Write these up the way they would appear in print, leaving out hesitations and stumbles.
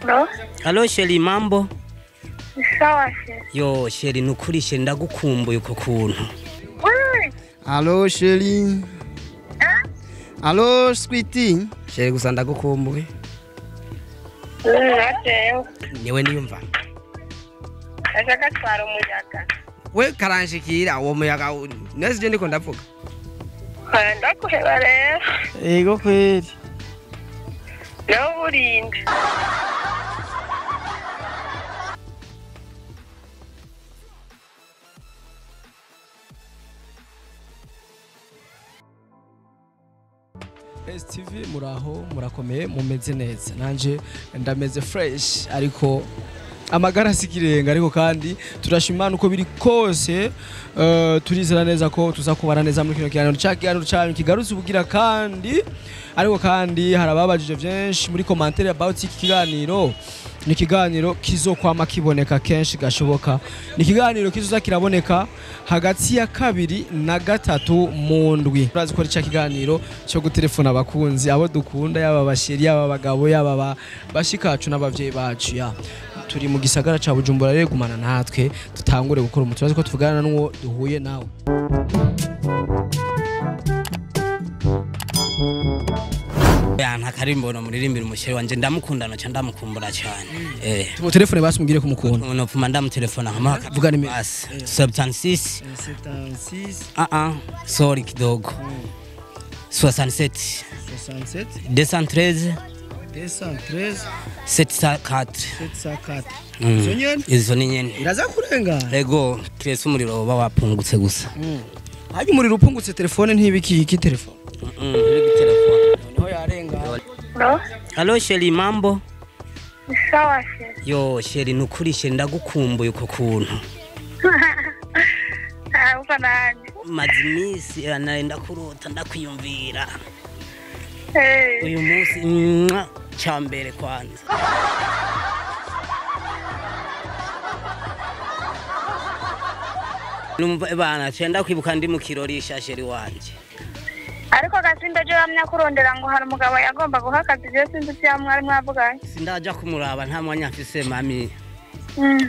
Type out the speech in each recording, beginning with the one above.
No? Alo Cheri mambo? Sawa Cheri. Yo Cheri nukuri Cheri ndagukumbuye uko kuntu. Alo Cheri. Alo sweetie. Cheri gusa ndagukumbuye. Atewe. Niwe niyumva. Ashaka twara umuyaga. We karanshikira uwo muyaga nese je ndiko ndavuga. Ndakuheba rero. Ego kweli. Nawe urinde. STV muraho murakomeye mumeze neza nanje ndameze fresh ariko amagara sikirenga ariko kandi turashimana uko biri kose turizera neza ko tuzakubana neza muri kino kiganiro cyanyu kigarutse ubugira kandi ariko kandi harababajije byinshi muri commentaire about iki kiganiro ni kiganiro kizokwama kiboneka kenshi gashoboka ni kiganiro kizoza kiraboneka hagati ya 2 na 3 mu ndwi urazi ko rica kiganiro cyo gutelefona abakunzi abo dukunda yaba basheri yaba bagabo yaba bashikacu n'abavyeyi bacu ya turi mu gisagara ca Bujumbura rero gumana natwe tutangure gukora umuturazi ko tuvugana n'uwo duhuye nawe Nta karimbono muririmbira umusheri wanje ndamukundana cyane ndamukumbura cyane. Tumu telefone basi mugire kumukunda. Uno pfuma ndamutelefona nkama Vuga ni 76 sorry kidogo. 67 213 704 Izo ni nyene. Iraza kurenga. Ego twese umuriro baba wapungutse gusa. Haje umuriro upungutse telefone ntibiki iki telefone. Iri telefone. Noneho yarenga. No? Alo Cheri mambo? Sawa Cheri. Yo Cheri nukuri Cheri ndagukumbuye uko kuntu. Uko nani? Mazimisi naenda kurota ndakwiyumvira. Uyu munsi cyambere kwanza. Numva bana cyenda kwibuka ndi mu kirorisha Cheri wanje. Ariko gasinda je bamya kurondera ngo hari umugabo yagomba guhakaza je sinzi cyamwe ari mwavuganye. Sindaja kumuraba nta mwanya mfise mami.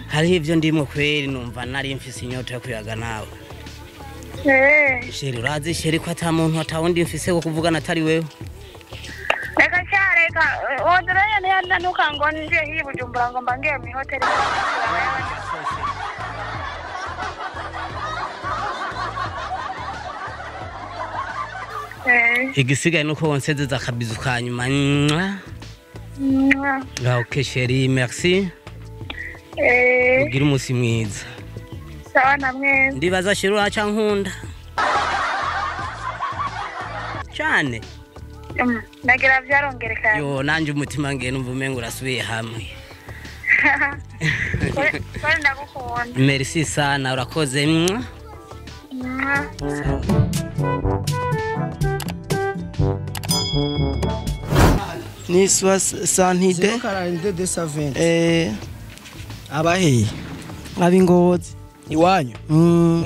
Hari ivyo ndimo kweri numva nari mfise inyota yo kuyaga nawe. Cheri urazi Cheri ko ata muntu atawundi mfise ko kuvugana atari wewe. Reka cyareka odoraya ne nuka ngo nje hi Bujumbura ngo mbangiye mu hotel. Igisigaye nuko wonsezeza akabizu kanyuma. Okay Cheri merci. Ugira umusi mwiza. Sawa namwe. Ndibaza Cheri uraca nkunda. Cyane. Nagira vyarongerekana. Yo nanje umutima ngiye numva umengo urasubiye hamwe. Kwari ndagukunda. Merci sana urakoze. Ni 62 42 abahe abingozi iwanyu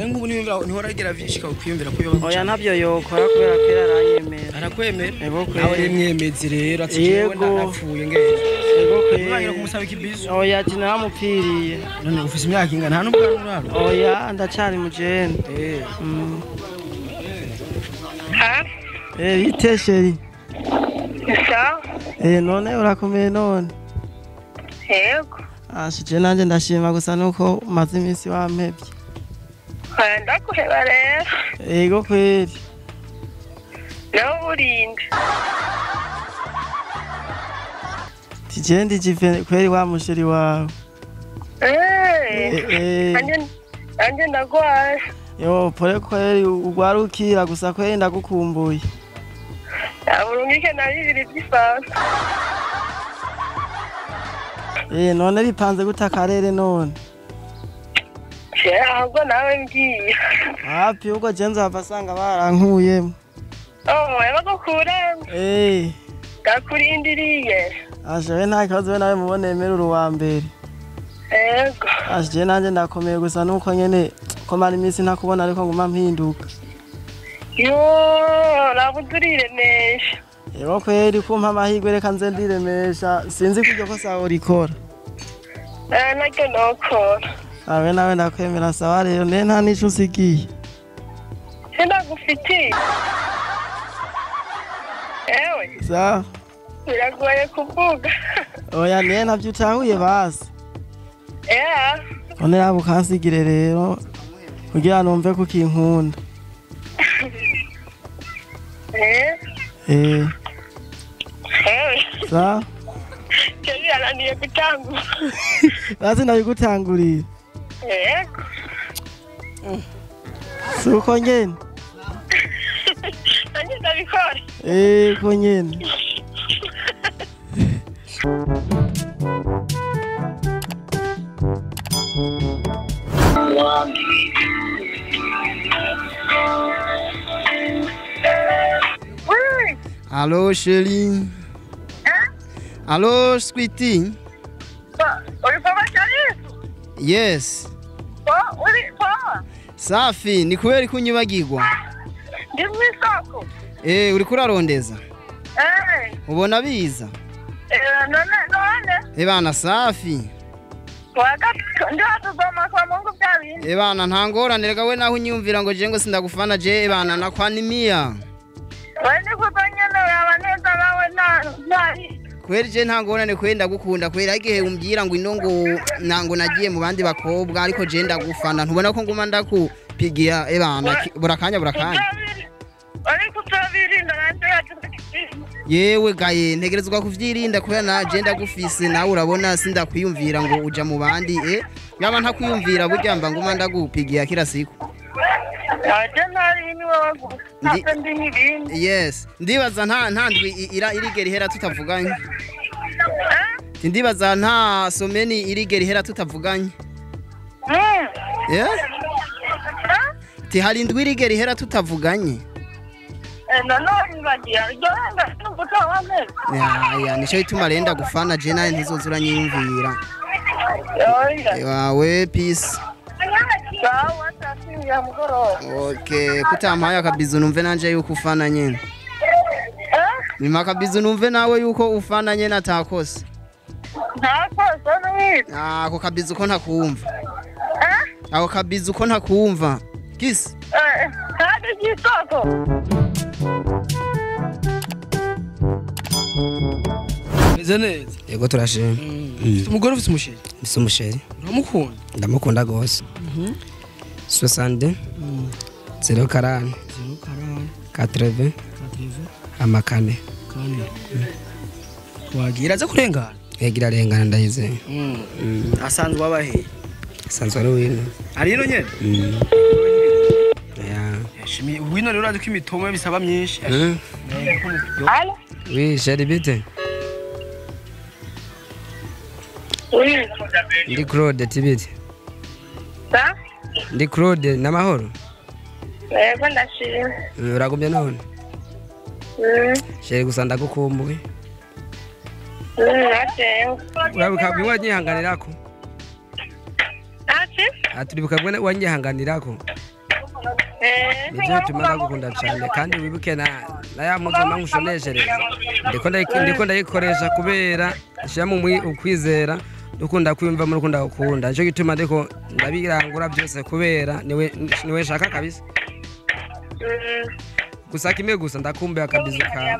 ngubu niho ragera vyishika ukwiyumvira ko yo oya nabyo yokora kubera ko yaranyemera arakwemera ego kwe nawe remyemezi rero atijewe ndapfuye ngeze ego kwe ngira kumusaba ikibizo oya ati naramupfiriye none ufise imyaka ingana nta nubwo uraro oya ndacari mujene bite Cheri Sawa. none urakomeye none Yego. ashije nanje ndashima gusa nuko maze iminsi wampevye Ndakuheba rero. ego kweli Nawe urinde. tijendi jive kweli wa musheri wawe Anje ndagwaye. yo pole kweli ugwarukira gusa kweli ndagukumbuye Urungike na bibiri by'ifansa. none bipanze gute akarere none ahubwo nawe ngiye hapi ubwo je nzava asanga barankuyemo yabagukuremo gakurindiriye ashawe nta kibazo we nawe mubone emera uwa mbere yego ashaje nanje ndakomeye gusa nuko nyene ko mara iminsi ntakubona ariko nguma mpinduka yo nabudurire nesha Yego kweli kumpa amahirwe reka nze ndiremesha sinzi ko iryo kosa urikora. Nacyo nokora. Awe nawe ndakwemera sawa rero ne nta nico usigiye. Sindagufitiye. Ewe. Sawa. Biragoye kuvuga. Oya ne navyo utahuye basi. One rabo kansigire rero kugira numve ko kinkunda. Ewe. Sawa. Cheri ananiye gutangura. Basi ndabigutangurira. Suko nyene. Nanjye ndabikora. Ko nyene. Allô, Cheri. Allô, sweetie. Uri papa Cheri? Yes. Uri papa? Safi, ni kubera kunyibagirwa. Ndi mwisoko. Uri kurarondeza? Ubona biza? None. Bana safi. Ndazoma kwa Mungu byabindi. Bana ntangorane rega we naho unyumvira ngo je ngo sindagufana je bana nakwanimia. Wende kuzonyene abaneza bawe na Kweli je ntangorane kwenda gukunda kweli igihe umbwira ngo inongo nango nagiye mu bandi bakobwa ariko je ndagufana ntubona ko nguma ndakupigia bana burakanya. Ari kutabirinda nanje yewe gaye ntegerezwa kuvyirinda kubera naje ndagufise nawe urabona sindakwiyumvira ngo uja mu bandi yaba ntakwiyumvira burya mba nguma ndagupigia kila siku. Yes, ndibaza nta ndwi irigera ihera tutavuganye. Ndibaza nta someni irigera ihera tutavuganye. Ti hari indwi irigera ihera tutavuganye. Ya nico ituma renda gufana je naye ntizozura nyiyumvira. Yawe peace. Okay, kutampaye akabizu numve nanje yuko ufana nyene. Nima akabizu numve nawe yuko ufana nyene atakose. Ntakose ako kabizu ko ntakumva. Ako kabizu ko ntakumva. Kiss. Kandi gisoko. Meze neza. Yego turashima. Umugore ufite umusheri. Ufite umusheri. Uramukunda? Ndamukunda gose. 60 040 80 amakane. Wagira za kurengana? Yagira rengana ndayize. Asanzwe abahe? Asanzwe ari wino. Ari ino nyene? Ya. Shimi wino rero urazi ko imitomo bisaba myinshi. Allo? Oui, Cheri bite? Oui. Ndi Claude tibite. Sa? Ndi Claude namahoro. Yego ndashimye. Uragumye none? Cheri gusa ndagukumbuye. Ateyo. Urabikabwe wanyihanganirako? Turibukabwe wanyihanganirako? Nivyo tumara gukunda cyane kandi wibuke na ya muzoma ngushoneshereza. Ndiko ndayikoresha kubera shyamu ukwizera dukunda kwimva muri kunda gukunda. Cyo gituma ndiko ndabirangura byose kubera niwe shaka kabisa. Gusa kimwe gusa ndakumbe akabizu ka.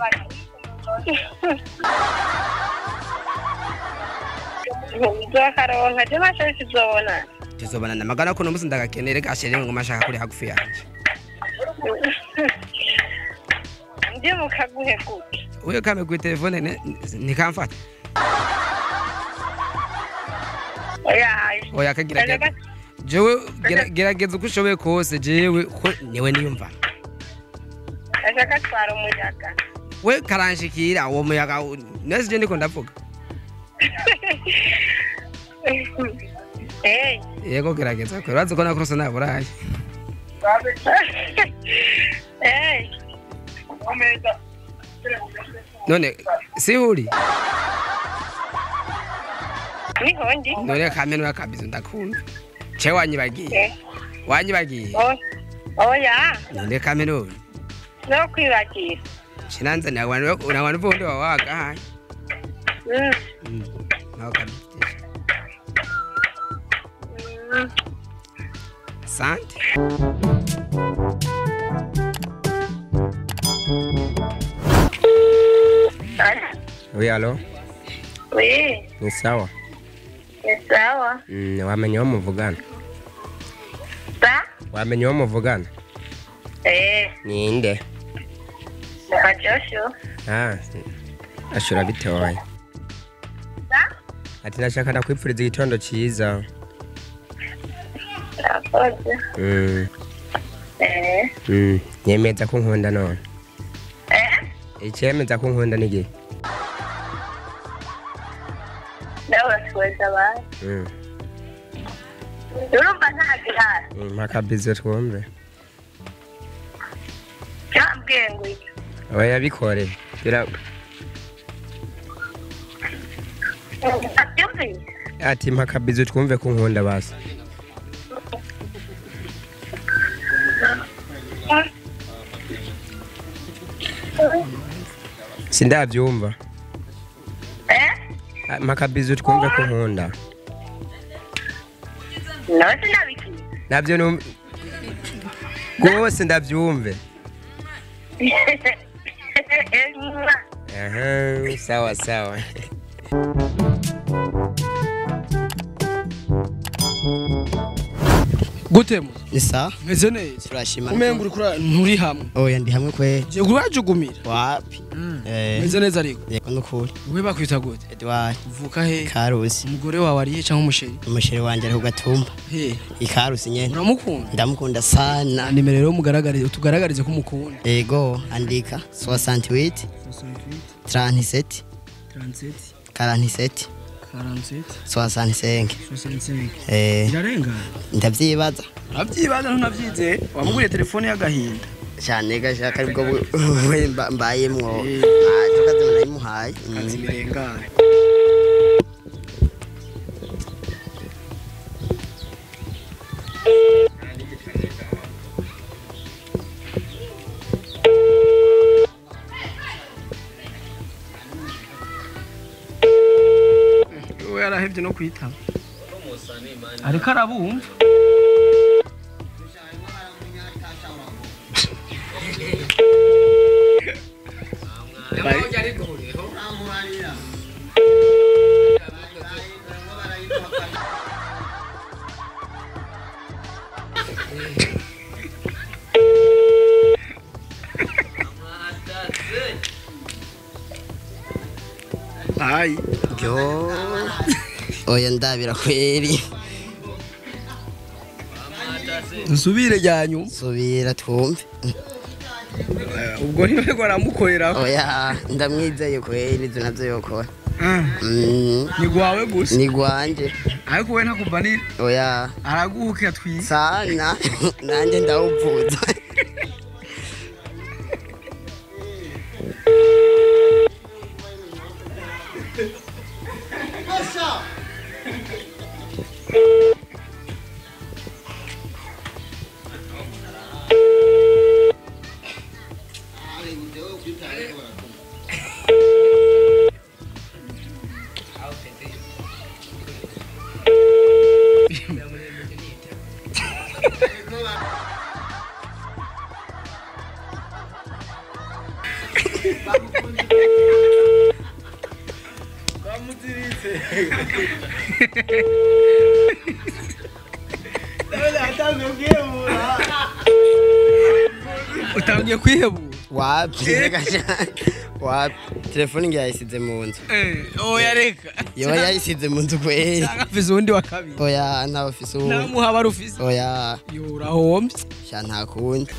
Nzakaronka cyangwa kizobona. Tuzobana namagana ko nomusi ndagakenere gashere ngo mashaka kuri hagufi yanje. Ndiye mukaguhe kuki. Uye kame ku telefone nikamfata. Oya kagira. Jewe gerageza uko ushoboye kose jewe ko niwe niyumva. Ashaka twara umuyaga. We karanshikira uwo muyaga nese je ndiko ndavuga. Yego gerageza ko urazi ko nakrosa naburaye. None sihuri. Nihondi. None kameno akabizo ndakunda. Che wanyibagiye. Wanyibagiye. Oya. None kameno. No kwibagiye. Shinanza ni abantu bondo wawaga hai. Nawe kabisa. Asante. Oui, allô? Oui, Ni sawa? ni sawa. Wamenye uwo muvugana? Sa? Wamenye uwo muvugana? Ninde? Nakajosho. Ashura bite wawe? Sa? Ati nashaka nakwipfuriza igitondo ciza. Arakoze. Nyemeza ko nkunda none. Icyemeza ko nkunda n'igihe. Nawe tweza ba. Urumva ntagira. Makabizo twumve. Cyambwiye ngo iki? Oya bikore. Ati makabizo twumve ko nkunda basi. Sindabyumva. Makabizo twumve ko nkunda. Nawe sinabiki. Nabyo no gose ndabyumve. Sawa sawa. Gutemo. Isa Meze neza. turashima. Umenga uri kura nturi hamwe. Oya ndi hamwe kwe. Je kurajugumira. Wapi? Meze neza ariko. Yego nukuri. Wewe bakwita gute? Edward Uvuka he? Karusi. Umugore wawe ari he canke umusheri? Umusheri wanje ari kugatumba. He. Ikarusi nyene. Uramukunda? Ndamukunda sana. Nimero rero mugaragarize utugaragarize ko umukunda. Ego andika 68 37 37 47 47 65. 65. Irarenga? Ndavyibaza. Urabyibaza ntunavyize? Wamuguriye telefone y'agahinda. Cyane gashaka aribwo mbayemwo. Tukaze nayimuhaye. Kazimirengana. Yarahevye no kwitaba ariko arabumva. Ai Yo. Oya ndabira kweri. Nsubire ryanyu. Subira twumve. Ubwo niwe ko aramukorera. Oya ndamwizeye kweri izo navyo yokora. Ni gwawe gusa. Ni gwanje. Ariko we ntakuvanira. Oya Araguhuka twi. sana nanje ndawuvuza. Utangiye kwihebura. Wapi wapi telefone ngiye yayisize mu nzu. Oya reka. Yo yayisize mu nzu kweri. Afise undi wa kabiri. Oya nta office uwo. Namuhaba rufise. Oya Yo urahombye. sha nta kundi.